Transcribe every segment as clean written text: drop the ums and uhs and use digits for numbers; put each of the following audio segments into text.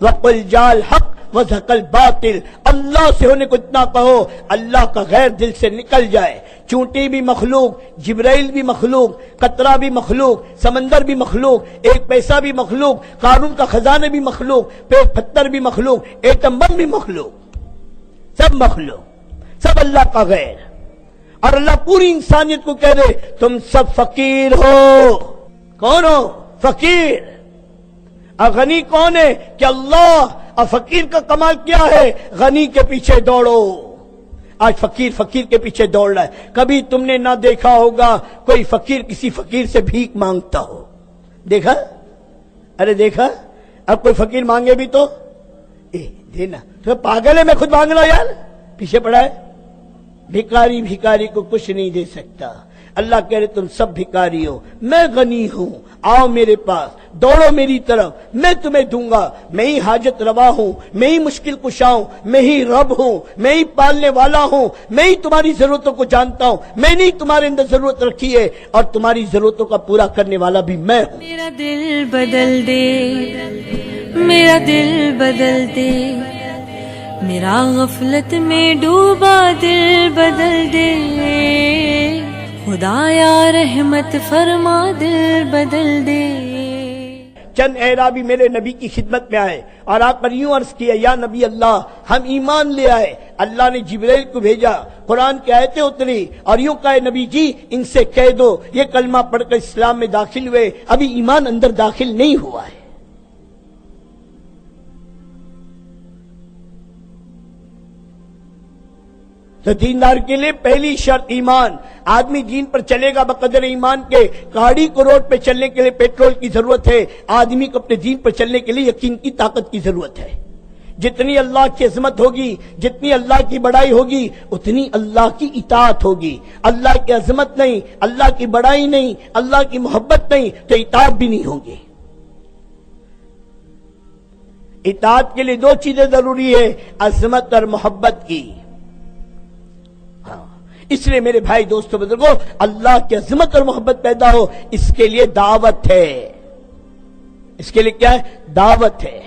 وَقُلْ جَاءَ الْحَقُّ وَزَهَقَ الْبَاطِلُ، اللہ سے ہونے کو اتنا کہو اللہ کا غیر دل سے نکل جائے۔ چونٹی بھی مخلوق، جبرائیل بھی مخلوق، قطرہ بھی مخلوق، سمندر بھی مخلوق، ایک پیسہ بھی مخلوق، قارون کا خزانہ بھی مخلوق، پیٹ پتھر بھی مخلوق، ایٹم بم بھی مخلوق، سب مخلوق، سب اللہ کا غیر۔ اور اللہ پوری انسانیت کو کہہ رہے تم سب فقیر ہو۔ کون ہو؟ فقیر۔ اور غنی کون ہے؟ کہ اللہ۔ اور فقیر کا کمال کیا ہے؟ غنی کے پیچھے دوڑو۔ آج فقیر کے پیچھے دوڑ رہا ہے۔ کبھی تم نے نہ دیکھا ہوگا کوئی فقیر کسی فقیر سے بھیک مانگتا ہو، دیکھا؟ ارے دیکھا؟ اب کوئی فقیر مانگے بھی تو دینا تو پاگل ہے، میں خود مانگ رہا یار، پیچھے پڑا ہے۔ بھکاری کو کچھ نہیں دے سکتا۔ اللہ کہہ رہے تم سب بھکاری ہو، میں غنی ہوں، آؤ میرے پاس، دوڑو میری طرف، میں تمہیں دوں گا۔ میں ہی حاجت روا ہوں، میں ہی مشکل کشا ہوں، میں ہی رب ہوں، میں ہی پالنے والا ہوں، میں ہی تمہاری ضرورتوں کو جانتا ہوں، میں نے تمہارے اندر ضرورت رکھی ہے اور تمہاری ضرورتوں کا پورا کرنے والا بھی میں ہوں۔ میرا دل بدل دے، میرا دل بدل دے، میرا غفلت میں ڈوبا دل بدل دے، خدایا رحمت فرما دل بدل دے۔ چند اعرابی میرے نبی کی خدمت میں آئے اور آ کر یوں عرض کیا، یا نبی اللہ ہم ایمان لے آئے۔ اللہ نے جبرائیل کو بھیجا، قرآن کی آیتیں اتری اور یوں کہے نبی جی ان سے کہہ دو یہ کلمہ پڑھ کر اسلام میں داخل ہوئے، ابھی ایمان اندر داخل نہیں ہوا ہے۔ تو دیندار کے لیے پہلی شرط ایمان۔ آدمی دین پر چلے گا بقدر ایمان کے۔ گاڑی کو روڈ پہ چلنے کے لیے پیٹرول کی ضرورت ہے، آدمی کو اپنے دین پر چلنے کے لیے یقین کی طاقت کی ضرورت ہے۔ جتنی اللہ کی عظمت ہوگی، جتنی اللہ کی بڑائی ہوگی، اتنی اللہ کی اطاعت ہوگی۔ اللہ کی عظمت نہیں، اللہ کی بڑائی نہیں، اللہ کی محبت نہیں تو اطاعت بھی نہیں ہوگی۔ اطاعت کے لیے دو چیزیں ضروری ہے، عظمت اور محبت کی۔ اس لیے میرے بھائی دوستو بزرگوں، اللہ کی عظمت اور محبت پیدا ہو، اس کے لیے دعوت ہے۔ اس کے لیے کیا ہے؟ دعوت ہے۔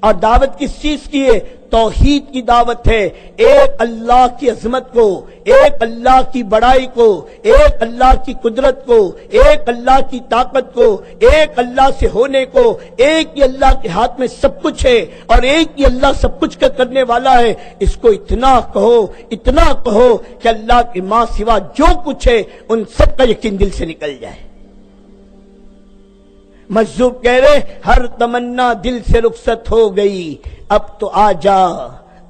اور دعوت کس چیز کی ہے؟ توحید کی دعوت ہے۔ ایک اللہ کی عظمت کو، ایک اللہ کی بڑائی کو، ایک اللہ کی قدرت کو، ایک اللہ کی طاقت کو، ایک اللہ سے ہونے کو، ایک ہی اللہ کے ہاتھ میں سب کچھ ہے اور ایک ہی اللہ سب کچھ کا کرنے والا ہے۔ اس کو اتنا کہو کہ اللہ کے ماں سوا جو کچھ ہے ان سب کا یقین دل سے نکل جائے۔ مجذوب کہہ رہے ہر تمنا دل سے رخصت ہو گئی، اب تو آ جا،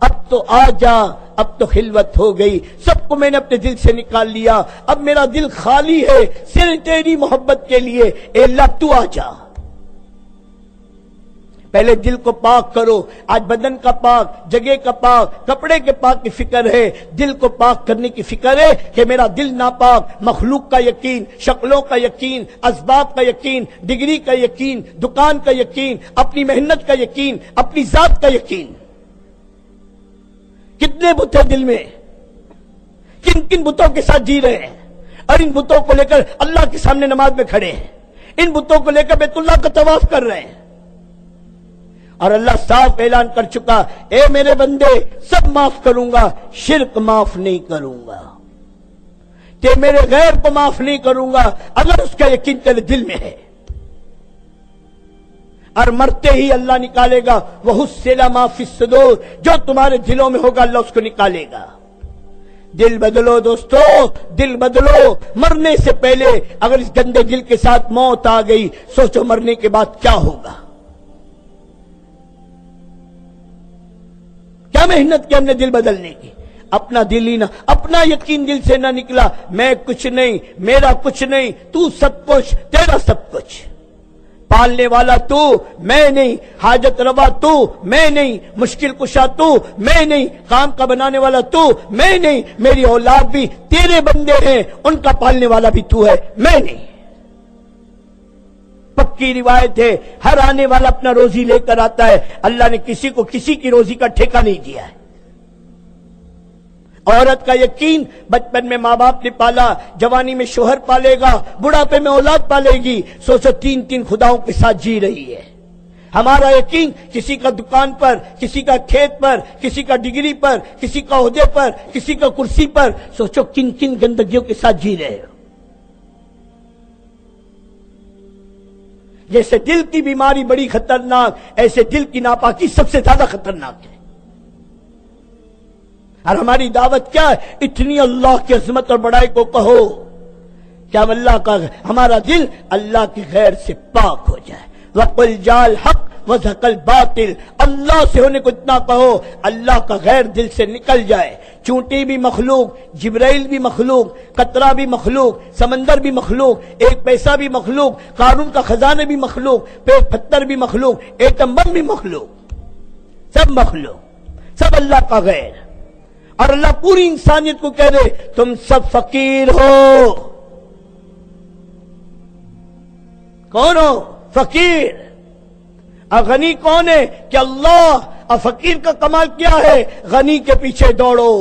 اب تو آ جا، اب تو خلوت ہو گئی۔ سب کو میں نے اپنے دل سے نکال لیا، اب میرا دل خالی ہے صرف تیری محبت کے لیے۔ اے اللہ تو آ جا۔ پہلے دل کو پاک کرو۔ آج بدن کا پاک، جگہ کا پاک، کپڑے کے پاک کی فکر ہے، دل کو پاک کرنے کی فکر ہے کہ میرا دل ناپاک، مخلوق کا یقین، شکلوں کا یقین، اسباب کا یقین، ڈگری کا یقین، دکان کا یقین، اپنی محنت کا یقین، اپنی ذات کا یقین۔ کتنے بت ہیں دل میں، کن کن بتوں کے ساتھ جی رہے ہیں اور ان بتوں کو لے کر اللہ کے سامنے نماز میں کھڑے ہیں، ان بتوں کو لے کر بیت اللہ کا طواف کر رہے ہیں۔ اور اللہ صاف اعلان کر چکا، اے میرے بندے سب معاف کروں گا، شرک معاف نہیں کروں گا، کہ میرے غیر کو معاف نہیں کروں گا اگر اس کا یقین تیرے دل میں ہے۔ اور مرتے ہی اللہ نکالے گا، وَحُصِّلَ مَا فِي الصُّدُورِ، جو تمہارے دلوں میں ہوگا اللہ اس کو نکالے گا۔ دل بدلو دوستو، دل بدلو۔ مرنے سے پہلے اگر اس گندے دل کے ساتھ موت آ گئی، سوچو مرنے کے بعد کیا ہوگا۔ کیا محنت کی ہم نے دل بدلنے کی، اپنا دل ہی نہ، اپنا یقین دل سے نہ نکلا، میں کچھ نہیں، میرا کچھ نہیں، تو سب کچھ، تیرا سب کچھ، پالنے والا تو، میں نہیں، حاجت روا تو، میں نہیں، مشکل کشا تو، میں نہیں، کام کا بنانے والا تو، میں نہیں، میری اولاد بھی تیرے بندے ہیں، ان کا پالنے والا بھی تو ہے، میں نہیں۔ پکی روایت ہے ہر آنے والا اپنا روزی لے کر آتا ہے، اللہ نے کسی کو کسی کی روزی کا ٹھیکہ نہیں دیا ہے۔ عورت کا یقین، بچپن میں ماں باپ نے پالا، جوانی میں شوہر پالے گا، بڑھاپے میں اولاد پالے گی، سوچو تین خداؤں کے ساتھ جی رہی ہے۔ ہمارا یقین کسی کا دکان پر، کسی کا کھیت پر، کسی کا ڈگری پر، کسی کا عہدے پر، کسی کا کرسی پر. سوچو کن کن گندگیوں کے ساتھ جی رہے ہو. جیسے دل کی بیماری بڑی خطرناک، ایسے دل کی ناپاکی سب سے زیادہ خطرناک ہے. اور ہماری دعوت کیا ہے؟ اتنی اللہ کی عظمت اور بڑائی کو کہو کیا اللہ کا ہمارا دل اللہ کی غیر سے پاک ہو جائے. وَقُلْ جَاءَ الْحَقُّ وَزَهَقَ الْبَاطِلُ، اللہ سے ہونے کو اتنا کہو اللہ کا غیر دل سے نکل جائے. چونٹی بھی مخلوق، جبرائیل بھی مخلوق، قطرہ بھی مخلوق، سمندر بھی مخلوق، ایک پیسہ بھی مخلوق، قارون کا خزانے بھی مخلوق، پیٹ پتھر بھی مخلوق، ایٹم بم بھی مخلوق، سب مخلوق، سب اللہ کا غیر. اور اللہ پوری انسانیت کو کہہ دے تم سب فقیر ہو. کون ہو؟ فقیر. اور غنی کون ہے؟ کہ اللہ. اور فقیر کا کمال کیا ہے؟ غنی کے پیچھے دوڑو.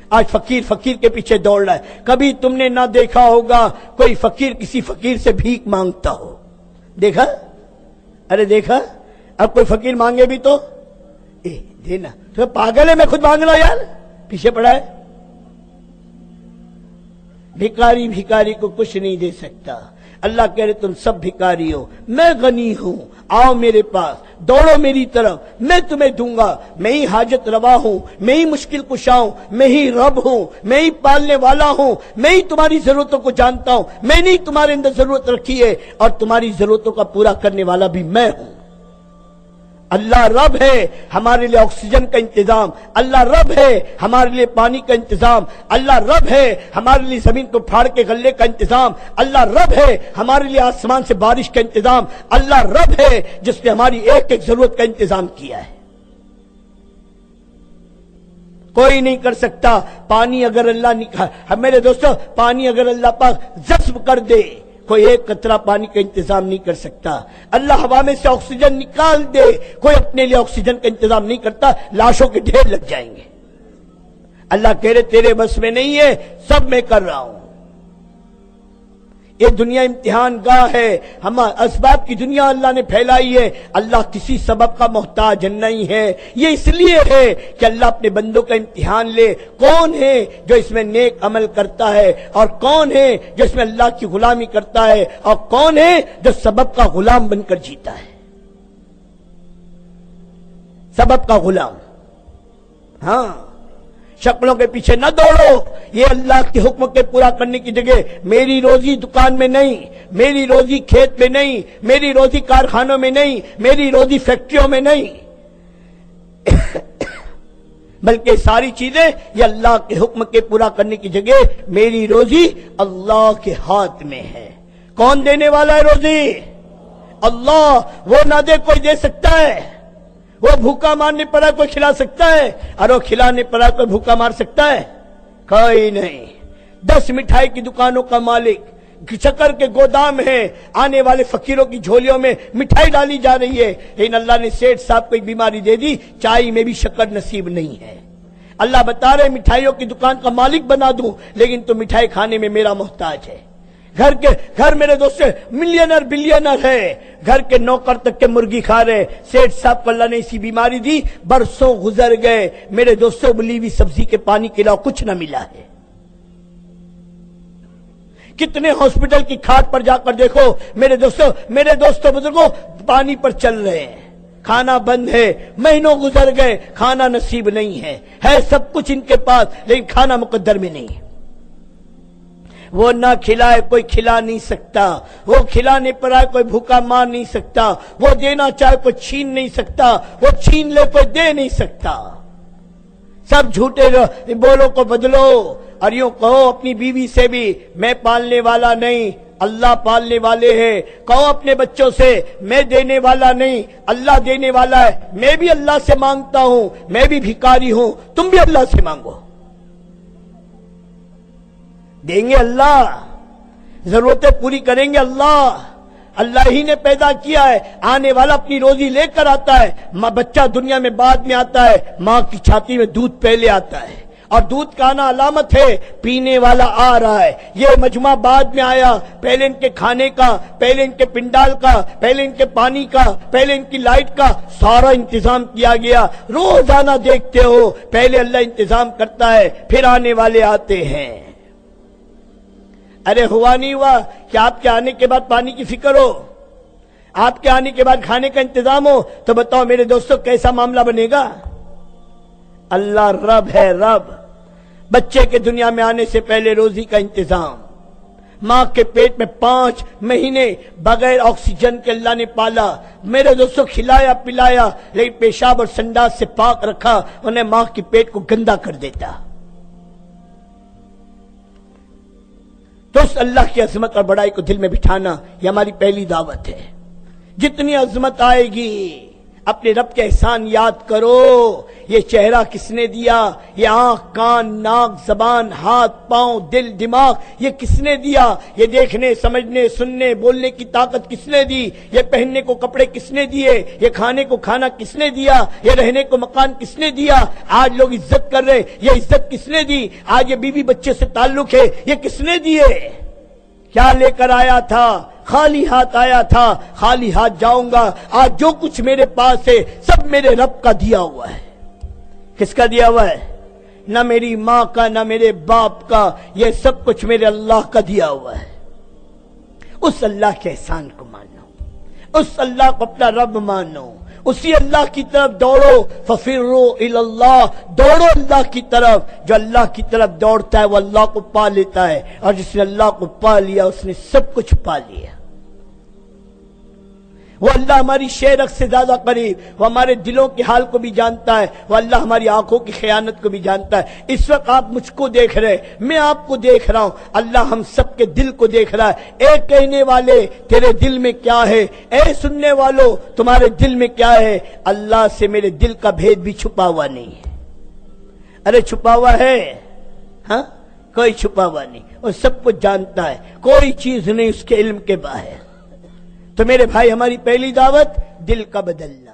آج فقیر فقیر کے پیچھے دوڑ رہا ہے. کبھی تم نے نہ دیکھا ہوگا کوئی فقیر کسی فقیر سے بھیک مانگتا ہو. دیکھا؟ ارے دیکھا؟ اب کوئی فقیر مانگے بھی تو دینا. تو پاگل ہے میں خود مانگ رہا یار، پیچھے پڑا ہے. بھکاری بھکاری کو کچھ نہیں دے سکتا. اللہ کہہ رہے تم سب بھکاری ہو، میں غنی ہوں، آؤ میرے پاس، دوڑو میری طرف، میں تمہیں دوں گا. میں ہی حاجت روا ہوں، میں ہی مشکل کشا ہوں، میں ہی رب ہوں، میں ہی پالنے والا ہوں، میں ہی تمہاری ضرورتوں کو جانتا ہوں. میں نے تمہارے اندر ضرورت رکھی ہے اور تمہاری ضرورتوں کا پورا کرنے والا بھی میں ہوں. اللہ رب ہے ہمارے لیے آکسیجن کا انتظام، اللہ رب ہے ہمارے لیے پانی کا انتظام، اللہ رب ہے ہمارے لیے زمین کو پھاڑ کے غلے کا انتظام، اللہ رب ہے ہمارے لیے آسمان سے بارش کا انتظام، اللہ رب ہے جس نے ہماری ایک ایک ضرورت کا انتظام کیا ہے. کوئی نہیں کر سکتا. پانی اگر اللہ نکال، میرے دوستو پانی اگر اللہ پاک جذب کر دے، کوئی ایک قطرہ پانی کا انتظام نہیں کر سکتا. اللہ ہوا میں سے آکسیجن نکال دے، کوئی اپنے لیے آکسیجن کا انتظام نہیں کرتا. لاشوں کے ڈھیر لگ جائیں گے. اللہ کہہ رہے تیرے بس میں نہیں ہے، سب میں کر رہا ہوں. یہ دنیا امتحان گاہ ہے. ہم اسباب کی دنیا اللہ نے پھیلائی ہے. اللہ کسی سبب کا محتاج نہیں ہے. یہ اس لیے ہے کہ اللہ اپنے بندوں کا امتحان لے. کون ہے جو اس میں نیک عمل کرتا ہے اور کون ہے جو اس میں اللہ کی غلامی کرتا ہے اور کون ہے جو سبب کا غلام بن کر جیتا ہے. سبب کا غلام. ہاں، شکلوں کے پیچھے نہ دوڑو. یہ اللہ کے حکم کے پورا کرنے کی جگہ میری روزی دکان میں نہیں، میری روزی کھیت میں نہیں، میری روزی کارخانوں میں نہیں، میری روزی فیکٹریوں میں نہیں، بلکہ ساری چیزیں یہ اللہ کے حکم کے پورا کرنے کی جگہ میری روزی اللہ کے ہاتھ میں ہے. کون دینے والا ہے روزی؟ اللہ. وہ نہ دے کوئی دے سکتا ہے؟ وہ بھوکا مارنے پڑا کوئی کھلا سکتا ہے؟ اور وہ کھلانے پڑا کوئی بھوکا مار سکتا ہے؟ کوئی نہیں. 10 مٹھائی کی دکانوں کا مالک، شکر کے گودام ہیں، آنے والے فقیروں کی جھولیوں میں مٹھائی ڈالی جا رہی ہے. لیکن اللہ نے سیٹھ صاحب کو ایک بیماری دے دی، چائے میں بھی شکر نصیب نہیں ہے. اللہ بتا رہے مٹھائیوں کی دکان کا مالک بنا دوں، لیکن تو مٹھائی کھانے میں میرا محتاج ہے. گھر میرے دوست ملینر بلینر ہے، گھر کے نوکر تک کے مرغی کھا رہے. سیٹھ صاحب کو اللہ نے اسی بیماری دی، برسوں گزر گئے. میرے دوستوں ابلی ہوئی سبزی کے پانی کے علاوہ کچھ نہ ملا ہے. کتنے ہاسپٹل کی کھاٹ پر جا کر دیکھو میرے دوستوں بزرگوں پانی پر چل رہے ہیں، کھانا بند ہے. مہینوں گزر گئے، کھانا نصیب نہیں ہے سب کچھ ان کے پاس لیکن کھانا مقدر میں نہیں. وہ نہ کھلائے کوئی کھلا نہیں سکتا، وہ کھلانے پر آئے کوئی بھوکا مار نہیں سکتا، وہ دینا چاہے کوئی چھین نہیں سکتا، وہ چھین لے کوئی دے نہیں سکتا. سب جھوٹے بولوں کو بدلو اور یوں کہو اپنی بیوی سے بھی میں پالنے والا نہیں، اللہ پالنے والے ہیں. کہو اپنے بچوں سے میں دینے والا نہیں، اللہ دینے والا ہے. میں بھی اللہ سے مانگتا ہوں، میں بھی بھکاری ہوں، تم بھی اللہ سے مانگو. دیں گے اللہ، ضرورتیں پوری کریں گے اللہ. اللہ ہی نے پیدا کیا ہے. آنے والا اپنی روزی لے کر آتا ہے. بچہ دنیا میں بعد میں آتا ہے، ماں کی چھاتی میں دودھ پہلے آتا ہے. اور دودھ کا آنا علامت ہے پینے والا آ رہا ہے. یہ مجمع بعد میں آیا، پہلے ان کے کھانے کا، پہلے ان کے پنڈال کا، پہلے ان کے پانی کا، پہلے ان کی لائٹ کا سارا انتظام کیا گیا. روزانہ دیکھتے ہو پہلے اللہ انتظام کرتا ہے پھر آنے والے آتے ہیں. ارے ہوا نہیں ہوا کہ آپ کے آنے کے بعد پانی کی فکر ہو، آپ کے آنے کے بعد کھانے کا انتظام ہو، تو بتاؤ میرے دوستوں کیسا معاملہ بنے گا؟ اللہ رب ہے، رب. بچے کے دنیا میں آنے سے پہلے روزی کا انتظام، ماں کے پیٹ میں 5 مہینے بغیر آکسیجن کے اللہ نے پالا. میرے دوستوں کھلایا پلایا لیکن پیشاب اور سنڈاس سے پاک رکھا، انہیں ماں کے پیٹ کو گندا کر دیتا. تو اس اللہ کی عظمت اور بڑائی کو دل میں بٹھانا یہ ہماری پہلی دعوت ہے. جتنی عظمت آئے گی اپنے رب کے احسان یاد کرو. یہ چہرہ کس نے دیا؟ یہ آنکھ، کان، ناک، زبان، ہاتھ، پاؤں، دل، دماغ یہ کس نے دیا؟ یہ دیکھنے، سمجھنے، سننے، بولنے کی طاقت کس نے دی؟ یہ پہننے کو کپڑے کس نے دیے؟ یہ کھانے کو کھانا کس نے دیا؟ یہ رہنے کو مکان کس نے دیا؟ آج لوگ عزت کر رہے، یہ عزت کس نے دی؟ آج یہ بیوی بچے سے تعلق ہے، یہ کس نے دیے؟ کیا لے کر آیا تھا؟ خالی ہاتھ آیا تھا، خالی ہاتھ جاؤں گا. آج جو کچھ میرے پاس ہے سب میرے رب کا دیا ہوا ہے. کس کا دیا ہوا ہے؟ نہ میری ماں کا، نہ میرے باپ کا، یہ سب کچھ میرے اللہ کا دیا ہوا ہے. اس اللہ کے احسان کو مانو، اس اللہ کو اپنا رب مانو، اسی اللہ کی طرف دوڑو. ففروا الی اللہ، دوڑو اللہ کی طرف. جو اللہ کی طرف دوڑتا ہے وہ اللہ کو پا لیتا ہے، اور جس نے اللہ کو پا لیا اس نے سب کچھ پا لیا. وہ اللہ ہماری شہرت سے زیادہ قریب، وہ ہمارے دلوں کے حال کو بھی جانتا ہے، وہ اللہ ہماری آنکھوں کی خیانت کو بھی جانتا ہے. اس وقت آپ مجھ کو دیکھ رہے، میں آپ کو دیکھ رہا ہوں، اللہ ہم سب کے دل کو دیکھ رہا ہے. اے کہنے والے تیرے دل میں کیا ہے؟ اے سننے والوں تمہارے دل میں کیا ہے؟ اللہ سے میرے دل کا بھید بھی چھپا ہوا نہیں ہے. ارے چھپا ہوا ہے؟ ہاں کوئی چھپا ہوا نہیں، وہ سب کچھ جانتا ہے، کوئی چیز نہیں اس کے علم کے باہر. تو میرے بھائی ہماری پہلی دعوت دل کا بدلنا.